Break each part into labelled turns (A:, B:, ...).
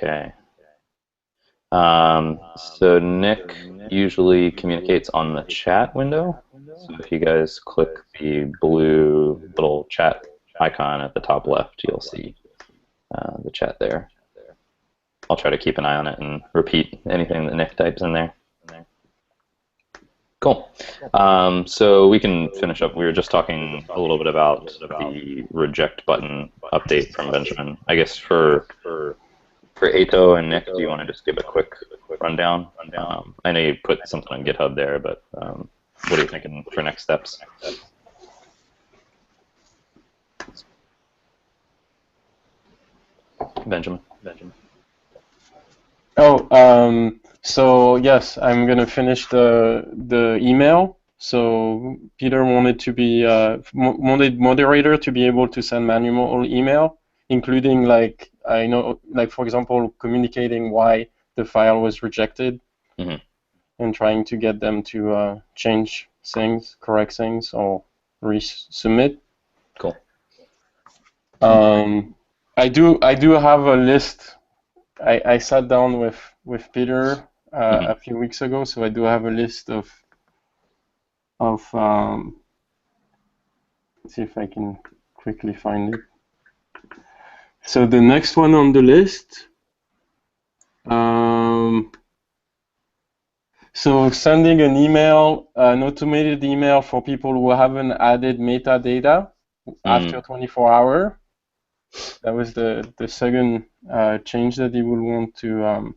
A: Okay. So Nick usually communicates on the chat window. So if you guys click the blue little chat icon at the top left, you'll see the chat there. I'll try to keep an eye on it and repeat anything that Nick types in there. Cool. So we can finish up. We were just talking a little bit about the reject button update from Benjamin. I guess for Ato and Nick, do you want to just give a quick rundown? I know you put something on GitHub there, but what are you thinking for next steps? Benjamin.
B: Oh, so yes, I'm gonna finish the email. So Peter wanted to be wanted moderator to be able to send manual email, including like for example communicating why the file was rejected, and trying to get them to change things, correct things, or resubmit.
A: Cool.
B: I do have a list. I sat down with Peter a few weeks ago, so I do have a list of let's see if I can quickly find it. So the next one on the list, so sending an email, an automated email for people who haven't added metadata after 24 hours. That was the second change that he would want to.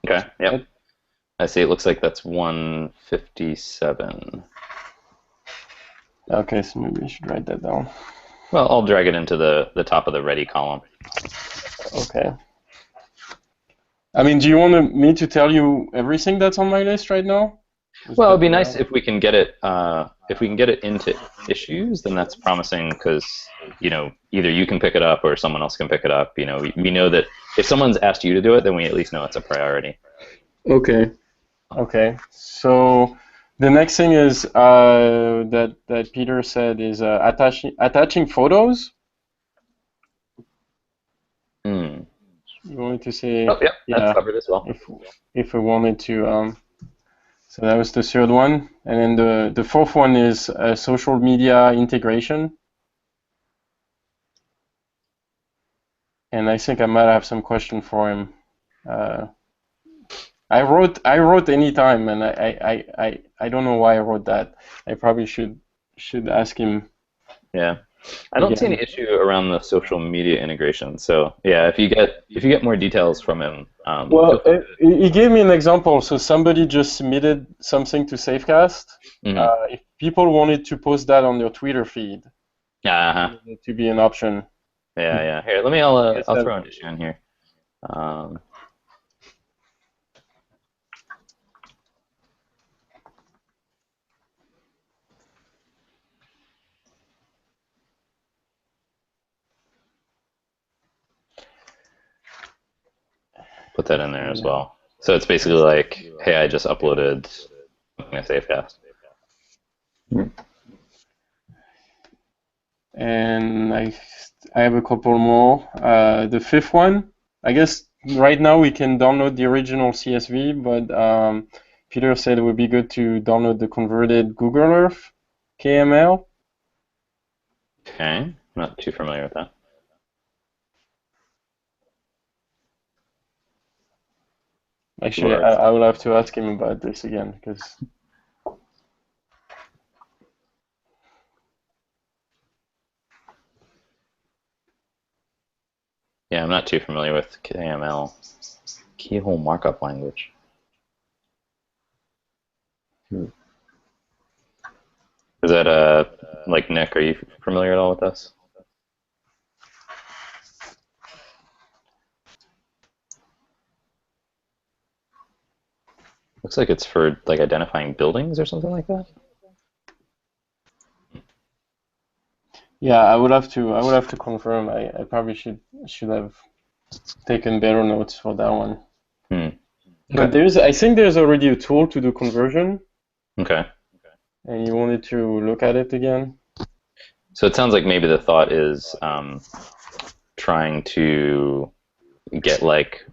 A: Okay. Yep. I see. It looks like that's 157.
B: Okay, so maybe I should write that down.
A: Well, I'll drag it into the top of the ready column.
B: Okay. I mean, do you want me to tell you everything that's on my list right now?
A: Well, it'd be nice if we can get it. If we can get it into issues, then that's promising because either you can pick it up or someone else can pick it up. We know that if someone's asked you to do it, then we at least know it's a priority.
B: Okay. Okay. So the next thing is that Peter said is attaching photos. You wanted to say?
A: Oh, yeah, that's covered as well.
B: If we wanted to. So that was the third one, and then the fourth one is social media integration. And I think I might have some question for him. I wrote anytime, and I don't know why I wrote that. I probably should ask him.
A: Yeah, I don't see any issue around the social media integration. So yeah, if you get more details from him.
B: Well, he gave me an example. So somebody just submitted something to Safecast. If people wanted to post that on their Twitter feed, it needed to be an option.
A: Yeah. Here, I'll throw an issue in here. Put that in there as well. So it's basically like, hey, I just uploaded something to Safecast.
B: And I have a couple more. The fifth one, I guess right now we can download the original CSV, but Peter said it would be good to download the converted Google Earth KML.
A: Okay, I'm not too familiar with that.
B: Actually, I will have to ask him about this again, because...
A: Yeah, I'm not too familiar with KML, keyhole markup language. Is that like Nick? Are you familiar at all with this? Looks like it's for like identifying buildings or something like that.
B: Yeah, I would have to confirm. I probably should have taken better notes for that one.
A: Okay.
B: But I think there's already a tool to do conversion.
A: Okay.
B: And you wanted to look at it again?
A: So it sounds like maybe the thought is trying to get like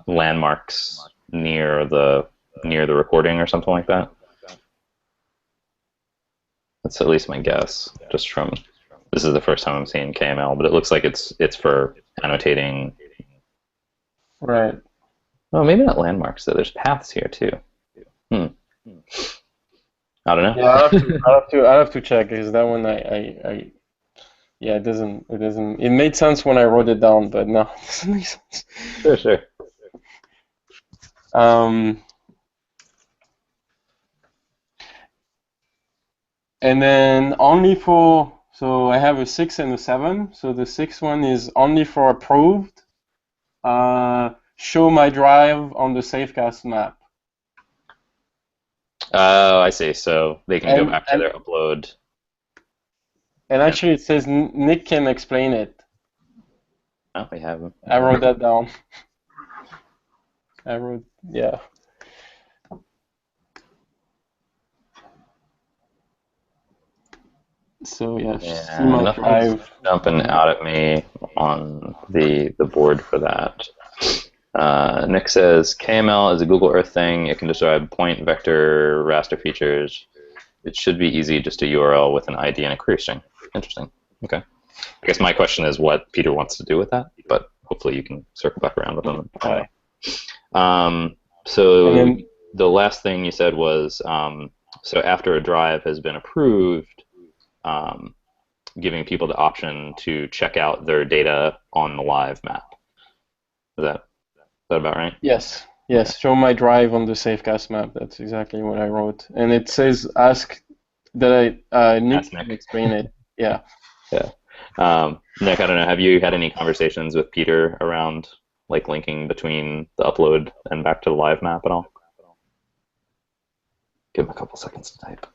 A: landmarks near the recording or something like that. That's at least my guess, just from this is the first time I'm seeing KML, but it looks like it's for annotating.
B: Right.
A: Oh, maybe not landmarks though. There's paths here too. Hmm. I don't
B: Yeah, I have to check because that one yeah, it made sense when I wrote it down, but no, it doesn't make sense.
A: know. Sure.
B: And then so I have a 6 and a 7. So the 6 one is only for approved. Show my drive on the Safecast map.
A: Oh, I see. So they can go
B: And
A: back to their upload.
B: and actually it says Nick can explain it.
A: Oh, we have them.
B: I wrote that down. Yeah. So yeah, see my
A: Nothing's
B: drive.
A: jumping out at me on the board for that. Nick says KML is a Google Earth thing. It can describe point, vector, raster features. It should be easy, just a URL with an ID and a query string. Interesting. Okay. I guess my question is what Peter wants to do with that, but hopefully you can circle back around with him. So
B: then,
A: the last thing you said was so after a drive has been approved, giving people the option to check out their data on the live map. Is that about right?
B: yes, show my drive on the Safecast map. That's exactly what I wrote. And it says ask that Nick can explain it. Yeah.
A: Yeah. Nick, I don't know, have you had any conversations with Peter around like linking between the upload and back to the live map at all? Give him a couple seconds to type.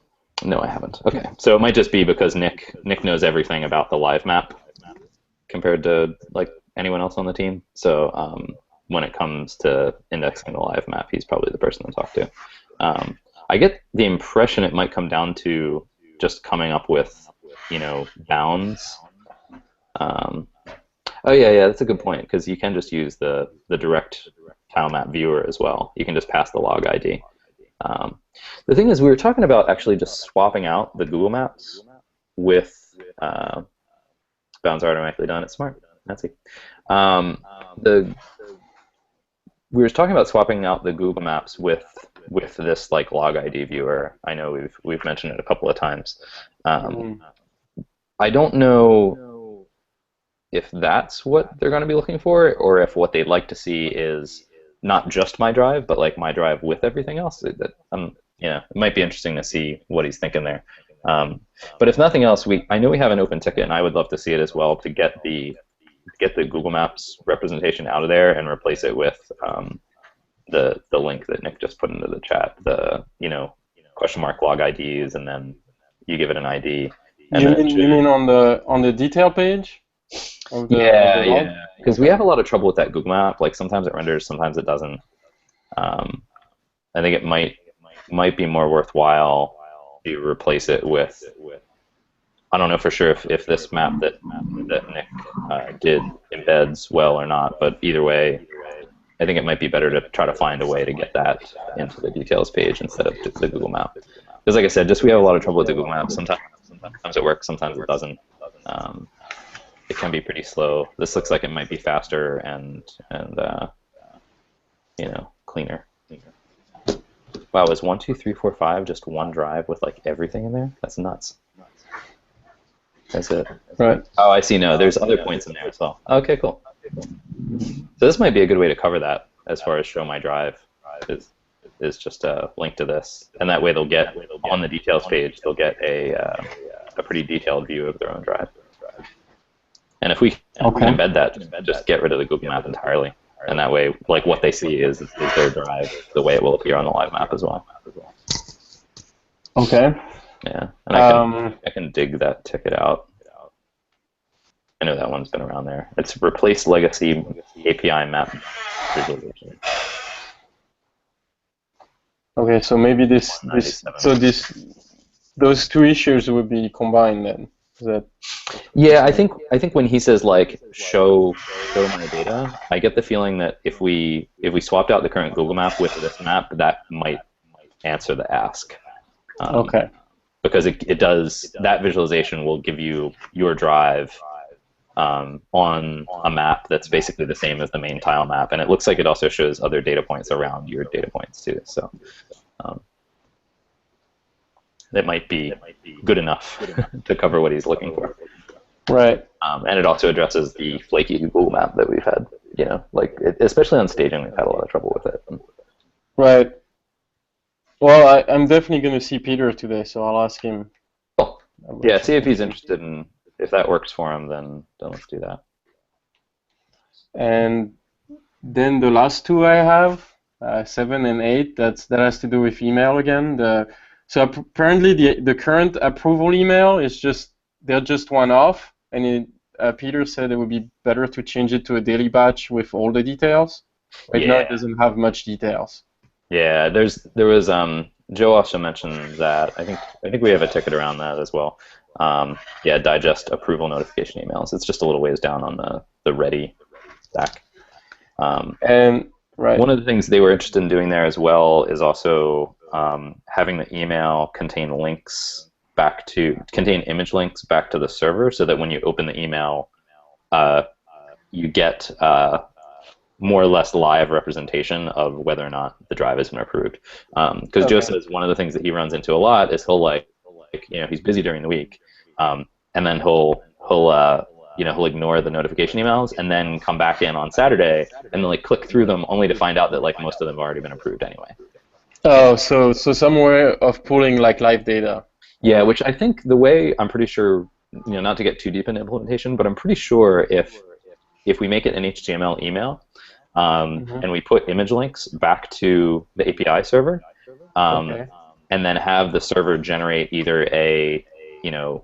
A: No, I haven't. Okay, so it might just be because Nick knows everything about the live map compared to like anyone else on the team. So when it comes to indexing the live map, he's probably the person to talk to. I get the impression it might come down to just coming up with, bounds. Oh yeah, that's a good point because you can just use the direct tile map viewer as well. You can just pass the log ID. The thing is, we were talking about actually just swapping out the Google Maps with bounds are automatically done. It's smart. Nancy. We were talking about swapping out the Google Maps with this like log ID viewer. I know we've mentioned it a couple of times. I don't know if that's what they're going to be looking for, or if what they'd like to see is not just my drive, but like my drive with everything else. It might be interesting to see what he's thinking there. But if nothing else, I know we have an open ticket, and I would love to see it as well to get the Google Maps representation out of there and replace it with the link that Nick just put into the chat. The question mark log IDs, and then you give it an ID. And
B: you mean on the detail page?
A: Yeah. Because we have a lot of trouble with that Google Map. Like sometimes it renders, sometimes it doesn't. I think it might be more worthwhile to replace it with. I don't know for sure if this map that Nick did embeds well or not, but either way, I think it might be better to try to find a way to get that into the details page instead of just the Google Map. Because like I said, we have a lot of trouble with the Google Map. Sometimes it works, sometimes it doesn't. It can be pretty slow. This looks like it might be faster and cleaner. Wow, is 1, 2, 3, 4, 5 just one drive with like everything in there? That's nuts. That's it.
B: Right.
A: Oh, I see. No, there's other points in there as well. Okay, cool. So this might be a good way to cover that as far as show my drive is just a link to this, and that way they'll get on the details page. They'll get a pretty detailed view of their own drive. And if we can embed that, just get rid of the Google Map entirely, and that way, like what they see is their drive, the way it will appear on the live map as well.
B: Okay.
A: Yeah, and I can dig that ticket out. I know that one's been around there. It's replace legacy API map visualization.
B: Okay, so maybe those two issues would be combined then. Is that
A: Yeah, I think when he says like show my data, I get the feeling that if we swapped out the current Google map with this map, that might answer the ask. Um,
B: okay?
A: because it does that visualization will give you your drive on a map that's basically the same as the main tile map, and it looks like it also shows other data points around your data points too. So um, that might be good enough to cover what he's looking for.
B: Right,
A: And it also addresses the flaky Google map that we've had. Like especially on staging, we've had a lot of trouble with it.
B: right. Well, I'm definitely going to see Peter today, so I'll ask him
A: Cool.
B: about
A: Yeah, see if he's
B: something.
A: interested in if that works for him, then let's do that.
B: And then the last two I have, 7 and 8, that has to do with email again. Apparently the current approval email is they're just one off, and Peter said it would be better to change it to a daily batch with all the details. Right now it
A: Yeah,
B: doesn't have much details.
A: yeah. There was Joe also mentioned that I think we have a ticket around that as well. Yeah, digest approval notification emails. It's just a little ways down on the ready stack. Um,
B: And right,
A: One of the things they were interested in doing there as well is also having the email contain image links back to the server, so that when you open the email, uh, you get more or less live representation of whether or not the drive has been approved. Because Joe
B: okay.
A: says one of the things that he runs into a lot is he'll he's busy during the week, and then he'll ignore the notification emails and then come back in on Saturday and then like click through them only to find out that like most of them have already been approved anyway.
B: Oh, so some way of pulling like live data.
A: Yeah,
B: Or
A: which I think the way I'm pretty sure, not to get too deep into implementation, but I'm pretty sure if we make it an HTML email,
B: Mhm.
A: and we put image links back to the API server, um,
B: Okay.
A: and then have the server generate either you know,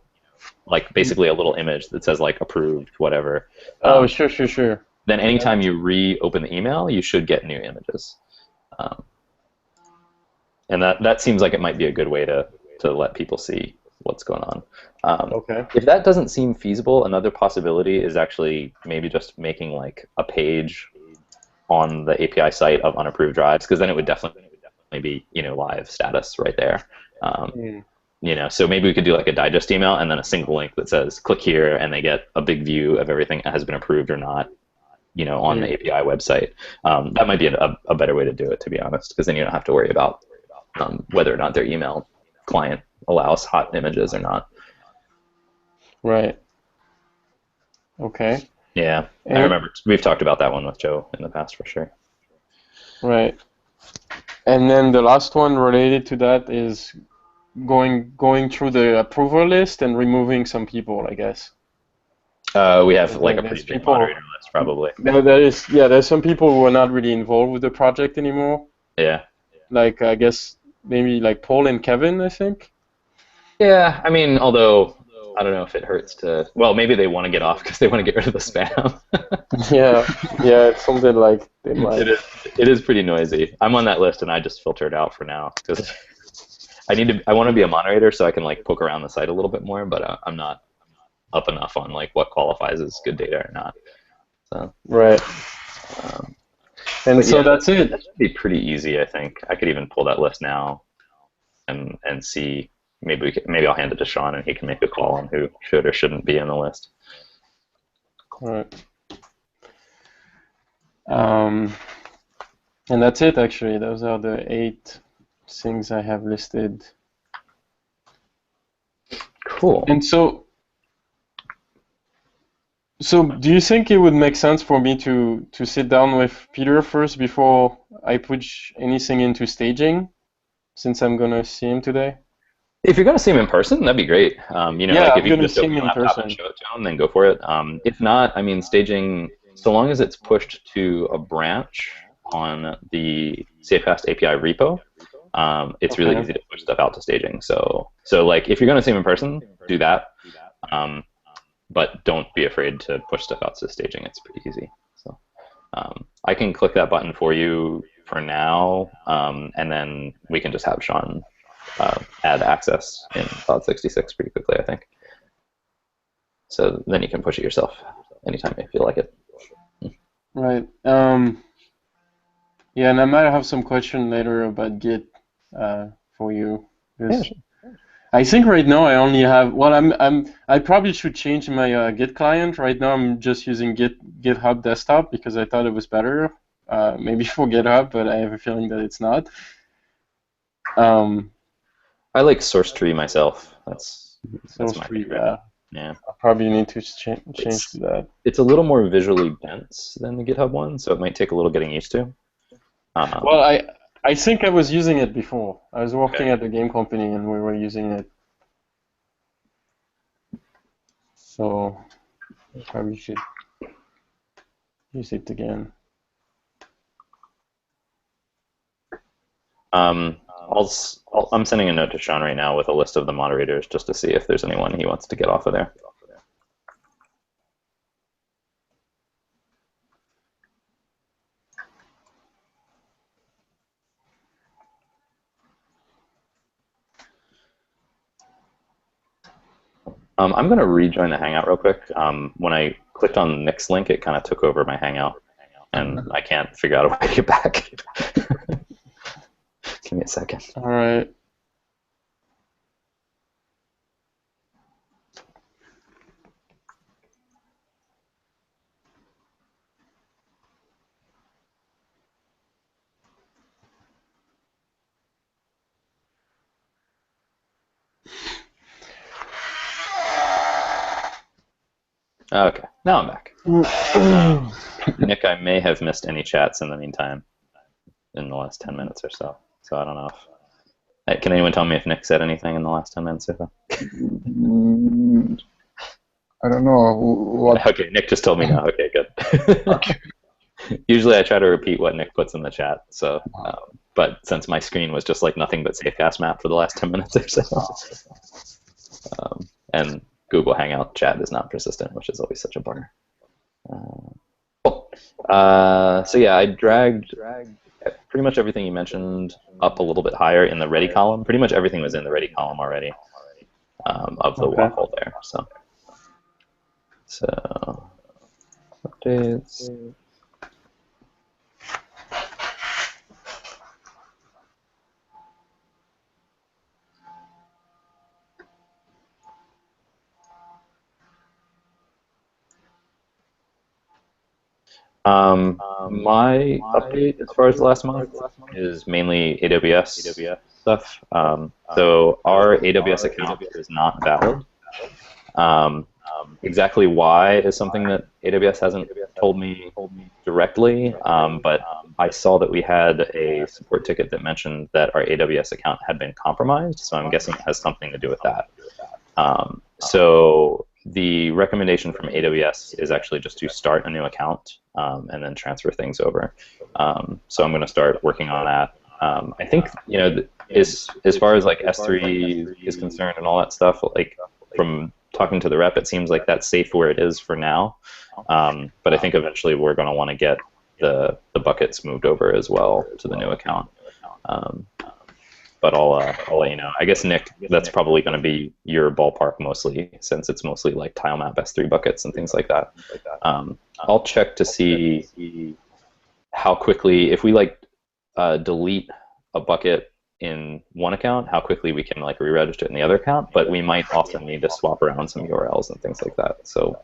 A: like basically a little image that says like approved, whatever.
B: Oh,
A: Um,
B: sure, sure, sure.
A: then
B: That,
A: anytime you reopen the email, you should get new images. Um, and that seems like it might be a good way to let people see what's going on.
B: okay.
A: If that doesn't seem feasible, another possibility is actually maybe just making like a page on the API site of unapproved drives, because then it would definitely be live status right there. Um,
B: Mm.
A: so maybe we could do like a digest email and then a single link that says click here, and they get a big view of everything that has been approved or not, on the
B: Mm.
A: API website. That might be a better way to do it, to be honest, because then you don't have to worry about whether or not their email client allows hot images or not.
B: Right. Okay.
A: Yeah, I
B: And
A: remember we've talked about that one with Joe in the past for sure.
B: right. And then the last one related to that is going through the approval list and removing some people, I guess.
A: We have like a
B: There's
A: pretty big
B: people.
A: moderator list, probably.
B: There's some people who are not really involved with the project anymore.
A: Yeah.
B: Like I guess maybe like Paul and Kevin, I think.
A: Yeah, I mean, although I don't know if it hurts to. Well, maybe they want to get off because they want to get rid of the spam.
B: Yeah, yeah, it's something like they might.
A: It is. It is pretty noisy. I'm on that list, and I just filter it out for now because I want to be a moderator so I can like poke around the site a little bit more, but I'm not up enough on like what qualifies as good data or not. So,
B: Right.
A: um,
B: And
A: but
B: so
A: yeah,
B: that's it.
A: that should be pretty easy. I think I could even pull that list now and see. Maybe I'll hand it to Sean and he can make a call on who should or shouldn't be in the list.
B: Right. Um, and that's it actually. Those are the 8 things I have listed.
A: Cool.
B: And so do you think it would make sense for me to sit down with Peter first before I push anything into staging, since I'm gonna see him today?
A: If you're going to see him in person, that'd be great.
B: Yeah,
A: Like if
B: I'm
A: you can
B: gonna
A: just
B: see
A: open
B: him
A: your
B: in
A: laptop and
B: person.
A: show it to him, then go for it. If not, I mean, staging, so long as it's pushed to a branch on the Safecast API repo, it's really
B: Okay.
A: easy to push stuff out to staging. So like if you're going to see him in person, do that. Um, but don't be afraid to push stuff out to staging. It's pretty easy. So I can click that button for you for now, and then we can just have Sean add access in Cloud 66 pretty quickly, I think. So then you can push it yourself anytime you feel like it.
B: Right. Yeah, and I might have some question later about Git for you.
A: Yeah, sure.
B: I think right now I only have. Well, I probably should change my Git client. Right now I'm just using GitHub Desktop because I thought it was better. Maybe for GitHub, but I have a feeling that it's not.
A: I like source tree myself. That's
B: Source
A: my
B: tree,
A: favorite.
B: yeah.
A: Yeah.
B: I probably need to change to that.
A: It's a little more visually dense than the GitHub one, so it might take a little getting used to.
B: Well, I think I was using it before. I was working
A: Okay.
B: at a game company and we were using it. So I probably should use it again.
A: I'm sending a note to Sean right now with a list of the moderators just to see if there's anyone he wants to get off of there. I'm going to rejoin the Hangout real quick. When I clicked on Nick's link, it kind of took over my Hangout, and I can't figure out a way to get back. Give me a second.
B: All right.
A: Okay, now I'm back. Nick, I may have missed any chats in the meantime in the last 10 minutes or so. So I don't know if... Can anyone tell me if Nick said anything in the last 10 minutes or so?
C: I don't know what.
A: Okay, Nick just told me now. Okay, good.
C: Okay.
A: Usually I try to repeat what Nick puts in the chat. So, but since my screen was just like nothing but Safecast map for the last 10 minutes or so, and Google Hangout chat is not persistent, which is always such a bummer. Cool. So yeah, I dragged pretty much everything you mentioned up a little bit higher in the ready column. Pretty much everything was in the ready column already of the waffle there. So updates. My update as far as the last month is mainly AWS stuff. So our AWS account is not valid. Exactly why is something that AWS hasn't told me directly, but I saw that we had a support ticket that mentioned that our AWS account had been compromised, so I'm guessing it has something to do with that. So the recommendation from AWS is actually just to start a new account and then transfer things over. So I'm going to start working on that. I think, you know, as far as like S3 is concerned and all that stuff, like from talking to the rep, it seems like that's safe where it is for now. But I think eventually we're going to want to get the buckets moved over as well to the new account. But I'll let you know. I guess, Nick, that's probably going to be your ballpark mostly, since it's mostly like tilemap S3 buckets and things like that. I'll check to see how quickly, if we like delete a bucket in one account, how quickly we can like re-register it in the other account. But we might also need to swap around some URLs and things like that. So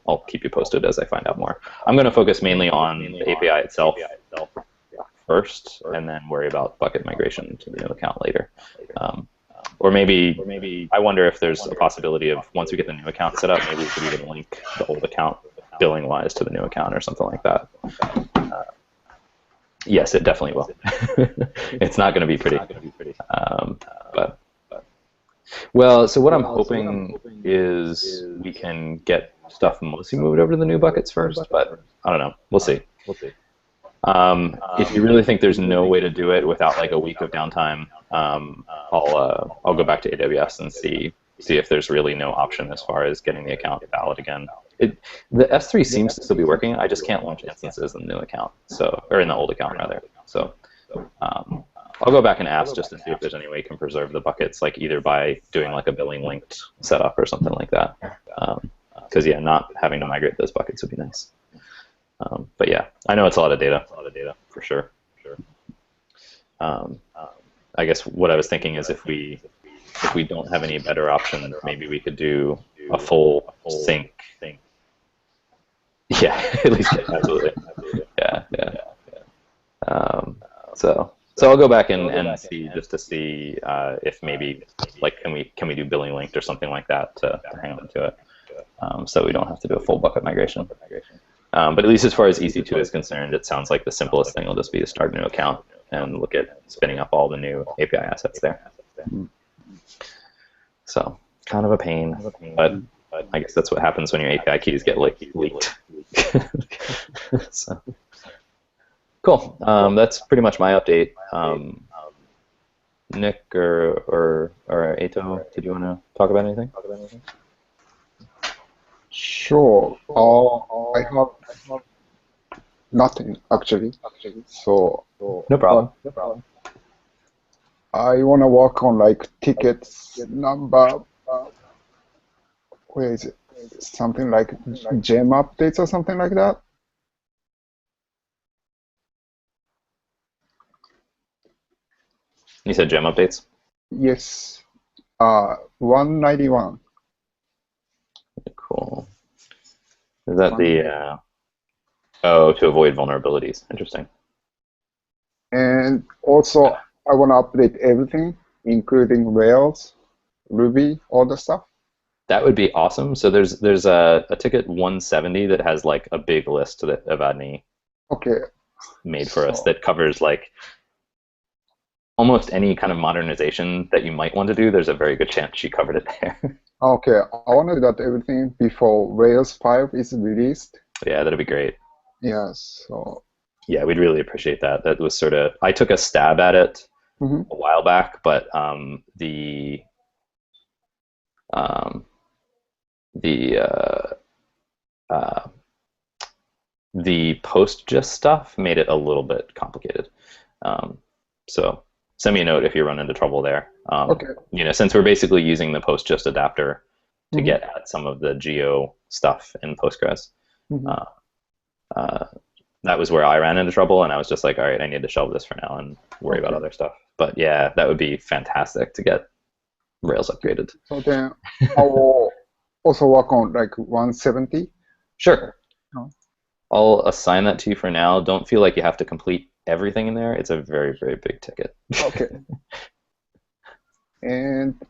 A: I'll keep you posted as I find out more. I'm going to focus mainly on the API itself first, and then worry about bucket migration to the new account later. Or maybe I wonder if there's a possibility of once we get the new account set up, maybe we could even link the old account billing-wise to the new account or something like that. Yes, it definitely will. It's not going to be pretty. Well, so what I'm hoping is we can get stuff mostly moved over to the new buckets first, but I don't know. We'll see. If you really think there's no way to do it without like a week of downtime, I'll go back to AWS and see if there's really no option as far as getting the account valid again. The S3 seems to still be working. I just can't launch instances in the new account, or in the old account rather. So I'll go back and ask just to see if there's any way you can preserve the buckets, like either by doing like a billing linked setup or something like that. Because yeah, not having to migrate those buckets would be nice. But yeah, I know it's a lot of data for sure. I guess what I was thinking is if we don't have any better option, maybe we could do a full sync. Yeah, at least absolutely. Yeah. So I'll go back and see just to see if maybe like can we do billing linked or something like that to hang on to it, so we don't have to do a full bucket migration. But at least as far as EC2 is concerned, it sounds like the simplest thing will just be to start a new account and look at spinning up all the new API assets there. So kind of a pain, but I guess that's what happens when your API keys get leaked. So cool. That's pretty much my update. Nick or Eito, did you want to talk about anything?
C: Sure. I have nothing actually. So
A: No problem.
C: I want to work on like tickets number. Where is it? Something like gem updates or something like that.
A: You said gem updates?
C: Yes. 191.
A: Cool. Is that the to avoid vulnerabilities? Interesting.
C: And also, I want to update everything, including Rails, Ruby, all the stuff.
A: That would be awesome. So there's a ticket 170 that has like a big list that Avadni made for us that covers like almost any kind of modernization that you might want to do. There's a very good chance she covered it there.
C: Okay, I want to do that everything before Rails 5 is released.
A: Yeah, that'd be great.
C: Yes. So.
A: Yeah, we'd really appreciate that. That was sort of, I took a stab at it a while back, but the PostGIS stuff made it a little bit complicated. So send me a note if you run into trouble there. Since we're basically using the PostGIS adapter to get at some of the geo stuff in Postgres. That was where I ran into trouble, and I was just like, all right, I need to shelve this for now and worry about other stuff. But yeah, that would be fantastic to get Rails upgraded.
C: So then I will also work on like 170.
A: Sure. I'll assign that to you for now. Don't feel like you have to complete everything in there. It's a very, very big ticket.
C: Okay. And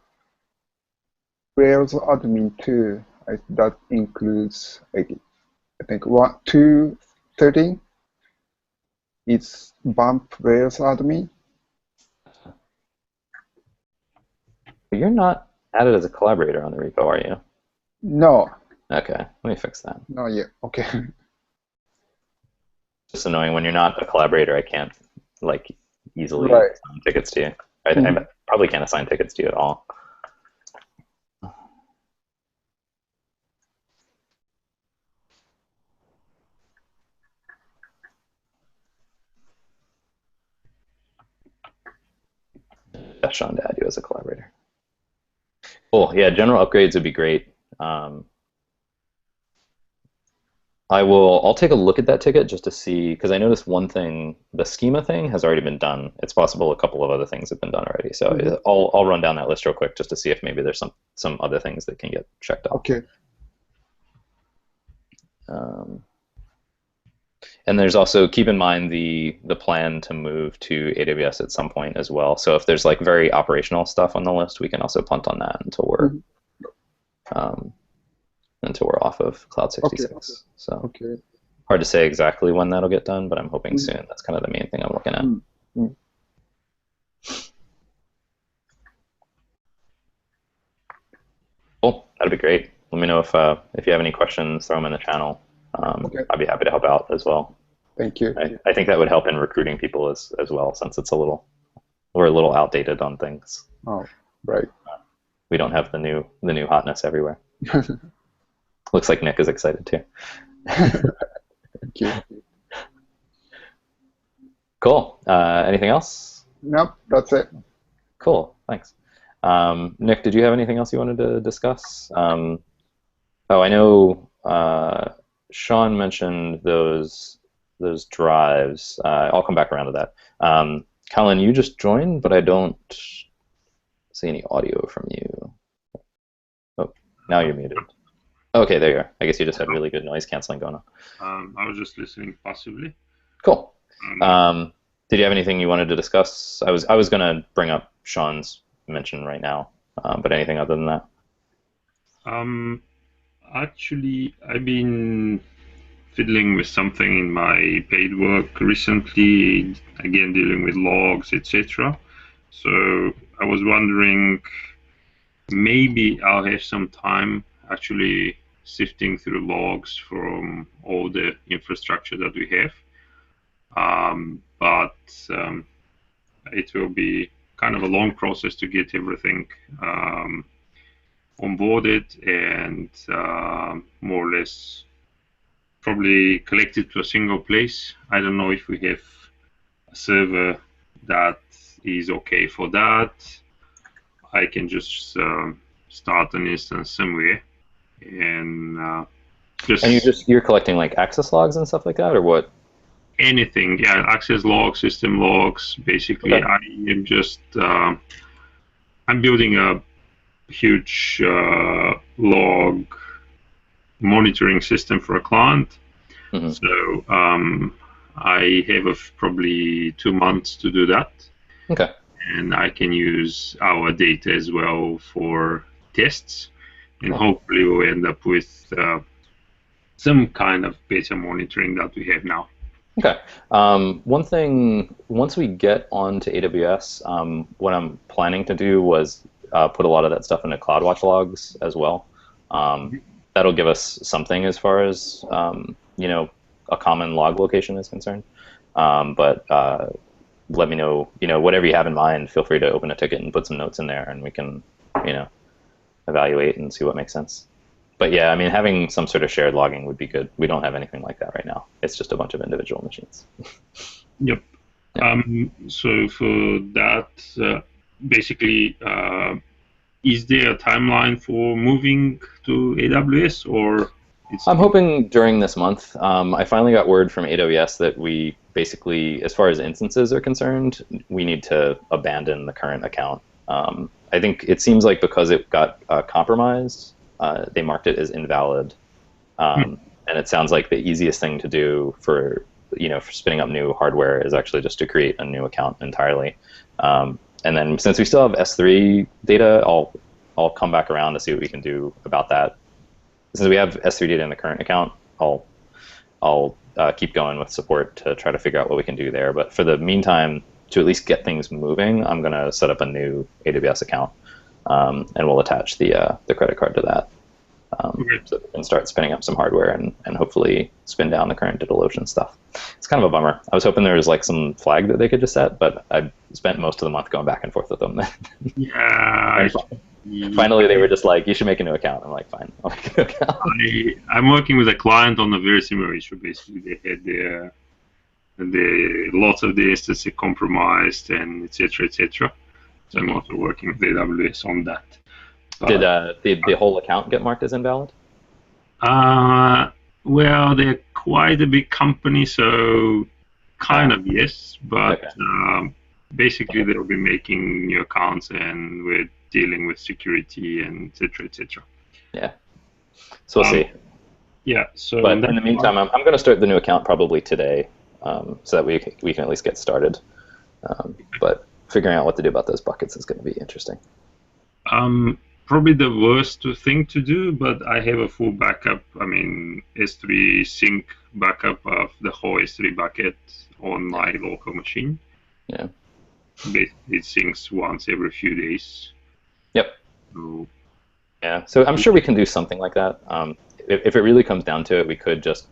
C: Rails admin 2, that includes, like, I think 213 is bump Rails admin.
A: But you're not added as a collaborator on the repo, are you?
C: No.
A: Okay, let me fix that.
C: No, yeah, okay.
A: Just annoying when you're not a collaborator. I can't like easily assign tickets to you. I probably can't assign tickets to you at all. That's Sean to add you as a collaborator. Cool. Yeah, general upgrades would be great. I'll take a look at that ticket just to see, because I noticed one thing, the schema thing has already been done. It's possible a couple of other things have been done already. So I'll run down that list real quick just to see if maybe there's some other things that can get checked off.
C: Okay.
A: And there's also, keep in mind the plan to move to AWS at some point as well. So if there's like very operational stuff on the list, we can also punt on that until we're off of Cloud 66. So hard to say exactly when that'll get done, but I'm hoping soon. That's kind of the main thing I'm looking at. Cool, that'd be great. Let me know if you have any questions, throw them in the channel. I'd be happy to help out as well.
C: Thank you.
A: I think that would help in recruiting people as well, since we're a little outdated on things.
C: Oh, right.
A: We don't have the new hotness everywhere. Looks like Nick is excited too.
C: Thank you.
A: Cool. Anything else?
C: Nope, that's it.
A: Cool, thanks. Nick, did you have anything else you wanted to discuss? Oh, I know Sean mentioned those drives. I'll come back around to that. Colin, you just joined, but I don't see any audio from you. Oh, now you're muted. Okay, there you are. I guess you just had really good noise canceling going on.
D: I was just listening passively.
A: Cool. Did you have anything you wanted to discuss? I was going to bring up Sean's mention right now, but anything other than that?
D: Actually, I've been fiddling with something in my paid work recently, again dealing with logs, etc. So I was wondering, maybe I'll have some time actually sifting through logs from all the infrastructure that we have. But it will be kind of a long process to get everything onboarded and more or less probably collected to a single place. I don't know if we have a server that is okay for that. I can just start an instance somewhere and just.
A: And you're collecting like access logs and stuff like that, or what?
D: Anything, yeah, access logs, system logs. Basically,
A: Okay.
D: I am just I'm building a huge log monitoring system for a client.
A: Mm-hmm.
D: So I have probably 2 months to do that.
A: Okay.
D: And I can use our data as well for tests, and hopefully we'll end up with some kind of better monitoring that we have now.
A: Okay. One thing, once we get onto AWS, what I'm planning to do was put a lot of that stuff into CloudWatch logs as well. That'll give us something as far as a common log location is concerned. But let me know, whatever you have in mind. Feel free to open a ticket and put some notes in there, and we can, evaluate and see what makes sense. But yeah, I mean, having some sort of shared logging would be good. We don't have anything like that right now. It's just a bunch of individual machines.
D: Yep.
A: Yeah.
D: So for that, basically, is there a timeline for moving to AWS, or it's?
A: I'm hoping during this month. I finally got word from AWS that we basically, as far as instances are concerned, we need to abandon the current account. I think it seems like because it got compromised, they marked it as invalid, and it sounds like the easiest thing to do for spinning up new hardware is actually just to create a new account entirely. And then since we still have S3 data, I'll come back around to see what we can do about that. Since we have S3 data in the current account, I'll keep going with support to try to figure out what we can do there. But for the meantime, to at least get things moving, I'm going to set up a new AWS account, and we'll attach the credit card to that, so we can start spinning up some hardware and hopefully spin down the current DigitalOcean stuff. It's kind of a bummer. I was hoping there was like some flag that they could just set, but I spent most of the month going back and forth with them.
D: Yeah.
A: Finally, they were just like, "You should make a new account." I'm like, "Fine, I'll make a new account."
D: I'm working with a client on a very similar issue. Basically, they had lots of the instances compromised and etc. etc. So I'm also working with AWS on that.
A: Did the whole account get marked as invalid?
D: Well, they're quite a big company, so kind of yes, but
A: Okay.
D: Basically they'll be making new accounts and we're dealing with security and etc. etc.
A: Yeah. So we'll see.
D: Yeah. So.
A: But in the meantime, I'm going to start the new account probably today, so that we can at least get started. But figuring out what to do about those buckets is going to be interesting.
D: Probably the worst thing to do, but I have a full backup. I mean, S3 sync backup of the whole S3 bucket on my local machine.
A: Yeah.
D: Basically, it syncs once every few days.
A: Yep.
D: So,
A: yeah. So I'm sure we can do something like that. If it really comes down to it, we could just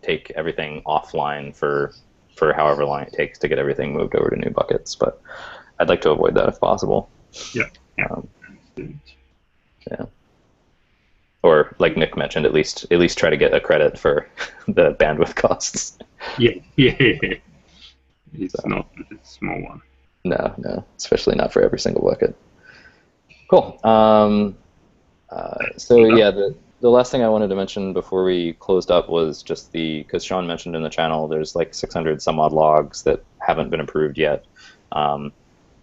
A: take everything offline for however long it takes to get everything moved over to new buckets. But I'd like to avoid that if possible.
D: Yeah.
A: Yeah. Or like Nick mentioned, at least try to get a credit for the bandwidth costs.
D: Yeah. It's not a small one.
A: No, especially not for every single bucket. Cool. So yeah, the last thing I wanted to mention before we closed up was just because Sean mentioned in the channel, there's like 600 some odd logs that haven't been approved yet. Um,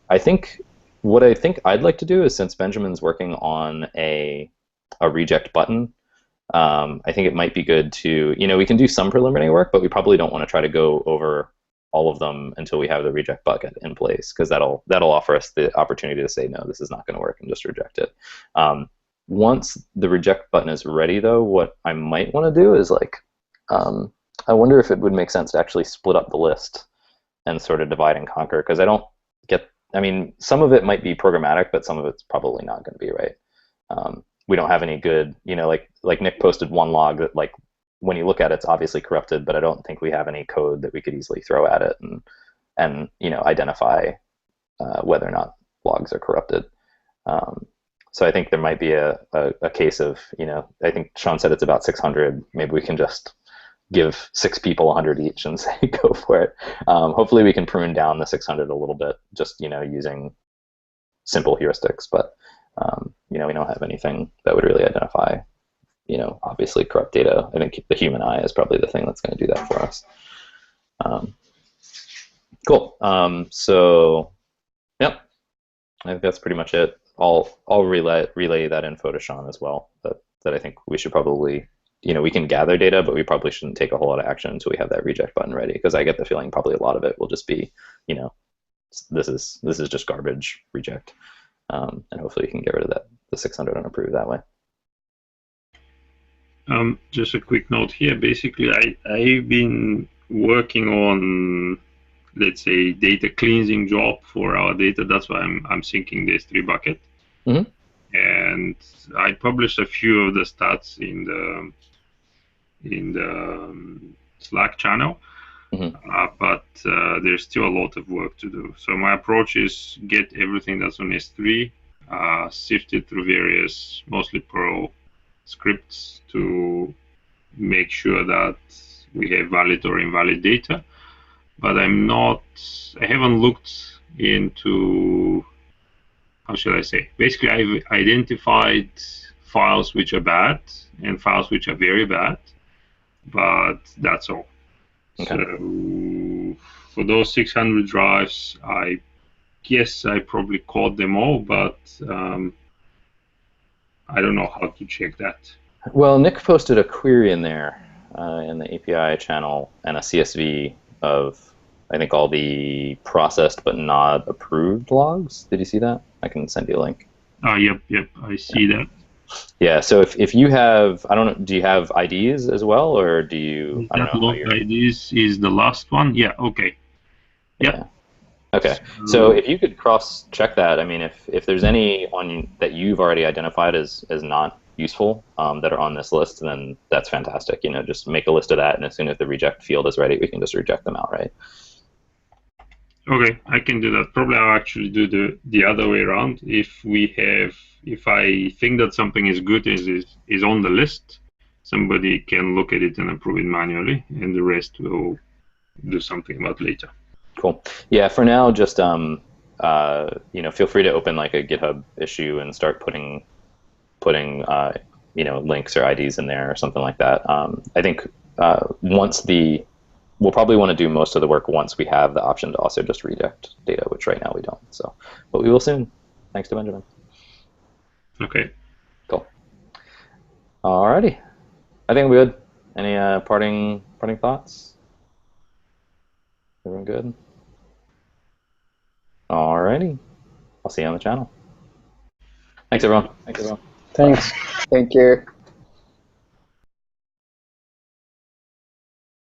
A: I think what I think I'd like to do is, since Benjamin's working on a reject button, I think it might be good to, we can do some preliminary work, but we probably don't want to try to go over all of them until we have the reject bucket in place, because that'll offer us the opportunity to say, no, this is not going to work, and just reject it. Once the reject button is ready, though, what I might want to do is I wonder if it would make sense to actually split up the list and sort of divide and conquer, because I mean, some of it might be programmatic, but some of it's probably not going to be, right? We don't have any good, like Nick posted one log that, like, when you look at it, it's obviously corrupted, but I don't think we have any code that we could easily throw at it and identify whether or not logs are corrupted. So I think there might be a case of, I think Sean said it's about 600. Maybe we can just give 6 people 100 each and say, go for it. Hopefully we can prune down the 600 a little bit, just, using simple heuristics. But, we don't have anything that would really identify, obviously corrupt data. I think the human eye is probably the thing that's going to do that for us. Cool. So, yep, I think that's pretty much it. I'll relay that info to Sean as well. That I think we should probably, we can gather data, but we probably shouldn't take a whole lot of action until we have that reject button ready. Because I get the feeling probably a lot of it will just be, this is just garbage, reject, and hopefully we can get rid of the 600 unapproved that way.
D: Just a quick note here. Basically, I've been working on, let's say, data cleansing job for our data. That's why I'm syncing the S3 bucket.
A: Mm-hmm.
D: And I published a few of the stats in the Slack channel. Mm-hmm. But there's still a lot of work to do. So my approach is get everything that's on S3, sift it through various, mostly Perl scripts to make sure that we have valid or invalid data. But I haven't looked into, how should I say? Basically, I've identified files which are bad and files which are very bad, but that's all. Okay. So for those 600 drives, I guess I probably caught them all, but I don't know how to check that.
A: Well, Nick posted a query in there in the API channel and a CSV of, I think, all the processed but not approved logs. Did you see that? I can send you a link.
D: Yep, I see that.
A: Yeah, so if you have, I don't know, do you have IDs as well, or do you, I don't know.
D: Log IDs is the last one? Yeah, okay. Yep.
A: Yeah. Okay, so if you could cross-check that, I mean, if there's any that you've already identified as not useful that are on this list, then that's fantastic. Just make a list of that, and as soon as the reject field is ready, we can just reject them outright.
D: Okay, I can do that. Probably I'll actually do the other way around. If I think that something is good, is on the list, somebody can look at it and approve it manually, and the rest we'll do something about later.
A: Cool. Yeah, for now, just feel free to open like a GitHub issue and start putting links or IDs in there or something like that. I think we'll probably want to do most of the work once we have the option to also just reject data, which right now we don't. So, but we will soon. Thanks to Benjamin.
D: Okay.
A: Cool. Alrighty. I think we're good. Any parting thoughts? Everyone good? Alrighty. I'll see you on the channel. Thanks, everyone.
B: Thanks.
C: Thank you.